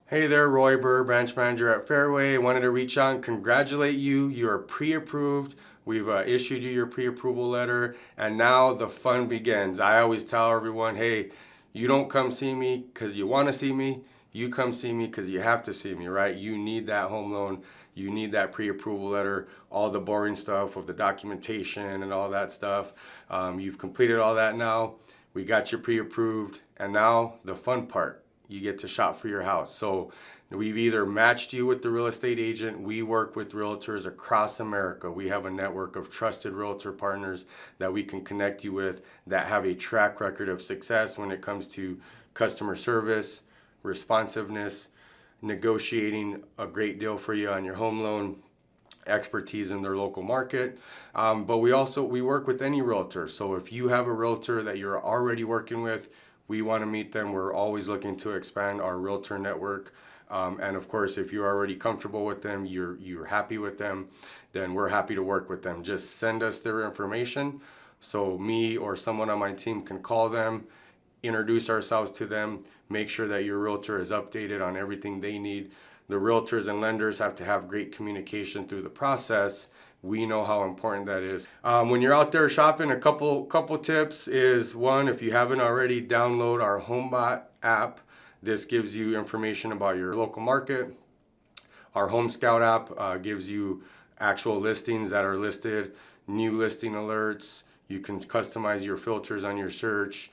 Hey there, Roy Burr, branch manager at Fairway. Wanted to reach out and congratulate you. You are pre-approved. We've issued you your pre-approval letter, and now the fun begins. I always tell everyone, hey, you don't come see me because you want to see me. You come see me because you have to see me, right? You need that home loan. You need that pre-approval letter, all the boring stuff of the documentation and all that stuff. You've completed all that now. We got you pre-approved, and now the fun part, you get to shop for your house. So we've either matched you with the real estate agent. We work with realtors across America. We have a network of trusted realtor partners that we can connect you with that have a track record of success when it comes to customer service, responsiveness, negotiating a great deal for you on your home loan, expertise in their local market. But we work with any realtor. So if you have a realtor that you're already working with, we want to meet them. We're always looking to expand our realtor network. And of course, if you're already comfortable with them, you're happy with them, then we're happy to work with them. Just send us their information so me or someone on my team can call them, introduce ourselves to them, make sure that your realtor is updated on everything they need. The realtors and lenders have to have great communication through the process. We know how important that is. When you're out there shopping, a couple tips is one, if you haven't already, download our HomeBot app. This gives you information about your local market. Our Home Scout app gives you actual listings that are listed, new listing alerts. You can customize your filters on your search,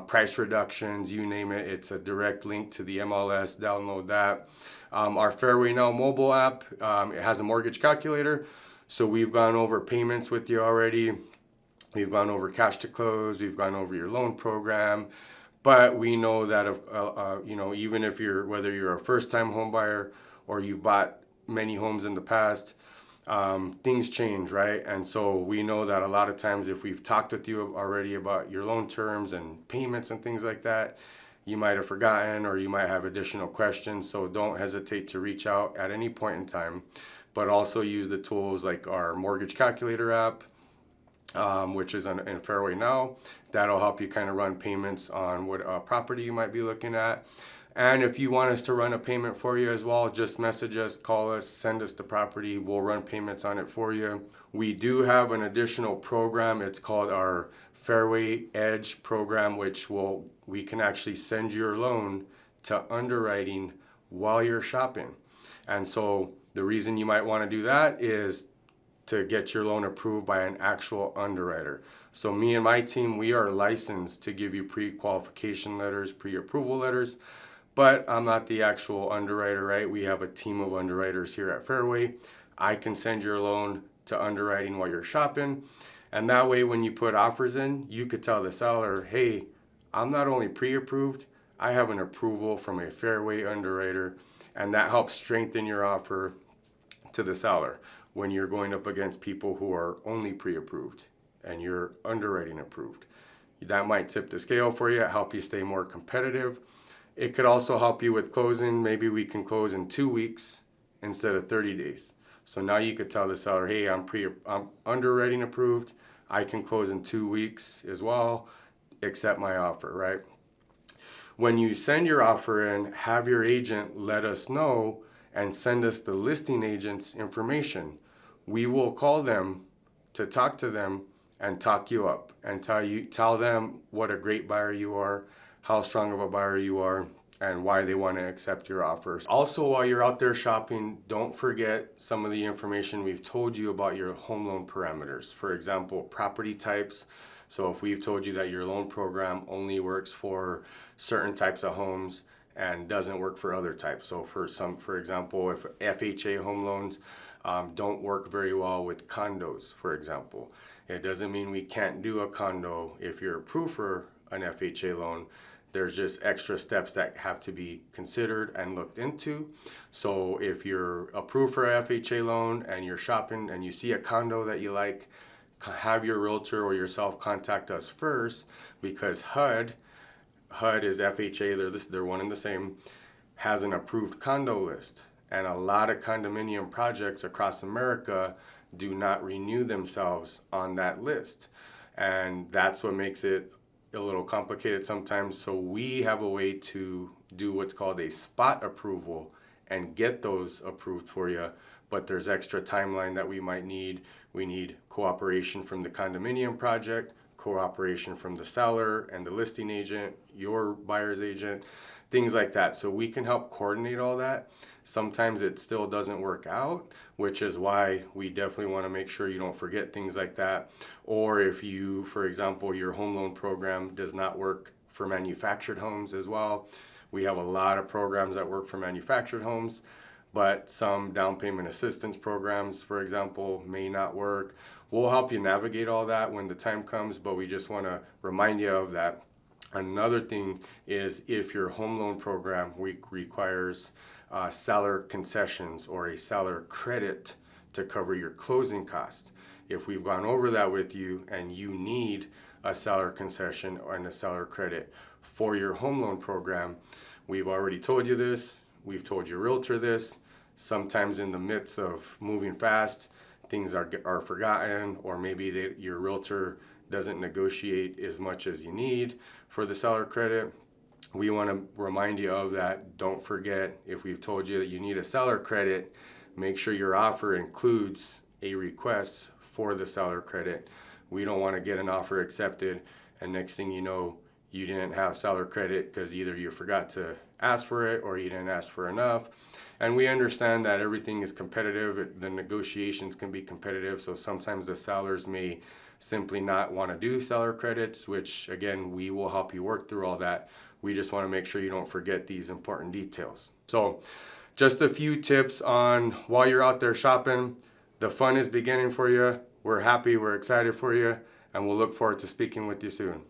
price reductions, you name it. It's a direct link to the MLS. Download that. Our Fairway Now mobile app, it has a mortgage calculator. So we've gone over payments with you already. We've gone over cash to close. We've gone over your loan program. But we know that even if whether you're a first-time home buyer or you've bought many homes in the past, things change, right? And so we know that a lot of times if we've talked with you already about your loan terms and payments and things like that, you might have forgotten or you might have additional questions. So don't hesitate to reach out at any point in time, but also use the tools like our mortgage calculator app, which is in Fairway Now. That'll help you kind of run payments on what property you might be looking at. And if you want us to run a payment for you as well, just message us, call us, send us the property. We'll run payments on it for you. We do have an additional program. It's called our Fairway Edge program, which we can actually send your loan to underwriting while you're shopping. And so the reason you might want to do that is to get your loan approved by an actual underwriter. So me and my team, we are licensed to give you pre-qualification letters, pre-approval letters, but I'm not the actual underwriter, right? We have a team of underwriters here at Fairway. I can send your loan to underwriting while you're shopping. And that way, when you put offers in, you could tell the seller, hey, I'm not only pre-approved, I have an approval from a Fairway underwriter. And that helps strengthen your offer to the seller when you're going up against people who are only pre-approved and you're underwriting approved. That might tip the scale for you, help you stay more competitive. It could also help you with closing. Maybe we can close in 2 weeks instead of 30 days. So now you could tell the seller, hey, I'm underwriting approved. I can close in 2 weeks as well. Accept my offer, right? When you send your offer in, have your agent let us know and send us the listing agent's information. We will call them to talk to them and talk you up and tell them what a great buyer you are, how strong of a buyer you are, and why they want to accept your offers. Also, while you're out there shopping, don't forget some of the information we've told you about your home loan parameters. For example, property types. So if we've told you that your loan program only works for certain types of homes and doesn't work for other types. So for example, if FHA home loans don't work very well with condos, for example, it doesn't mean we can't do a condo if you're approved for an FHA loan. There's just extra steps that have to be considered and looked into. So if you're approved for an FHA loan and you're shopping and you see a condo that you like, have your realtor or yourself contact us first, because HUD is FHA, they're one and the same, has an approved condo list. And a lot of condominium projects across America do not renew themselves on that list. And that's what makes it a little complicated sometimes. So we have a way to do what's called a spot approval and get those approved for you. But there's extra timeline that we might need. We need cooperation from the condominium project, cooperation from the seller and the listing agent, your buyer's agent, things like that. So we can help coordinate all that. Sometimes it still doesn't work out, which is why we definitely want to make sure you don't forget things like that. Or if you, for example, your home loan program does not work for manufactured homes as well. We have a lot of programs that work for manufactured homes, but some down payment assistance programs, for example, may not work. We'll help you navigate all that when the time comes, but we just want to remind you of that. Another thing is if your home loan program requires seller concessions or a seller credit to cover your closing costs. If we've gone over that with you and you need a seller concession and a seller credit for your home loan program, we've already told you this, we've told your realtor this. Sometimes in the midst of moving fast, things are forgotten, or maybe your realtor doesn't negotiate as much as you need for the seller credit. We want to remind you of that. Don't forget, if we've told you that you need a seller credit, make sure your offer includes a request for the seller credit. We don't want to get an offer accepted and next thing you know, you didn't have seller credit because either you forgot to ask for it or you didn't ask for enough. And we understand that everything is competitive. The negotiations can be competitive. So sometimes the sellers may simply not want to do seller credits, which again, we will help you work through all that. We just want to make sure you don't forget these important details. So just a few tips on while you're out there shopping. The fun is beginning for you. We're happy, we're excited for you, and we'll look forward to speaking with you soon.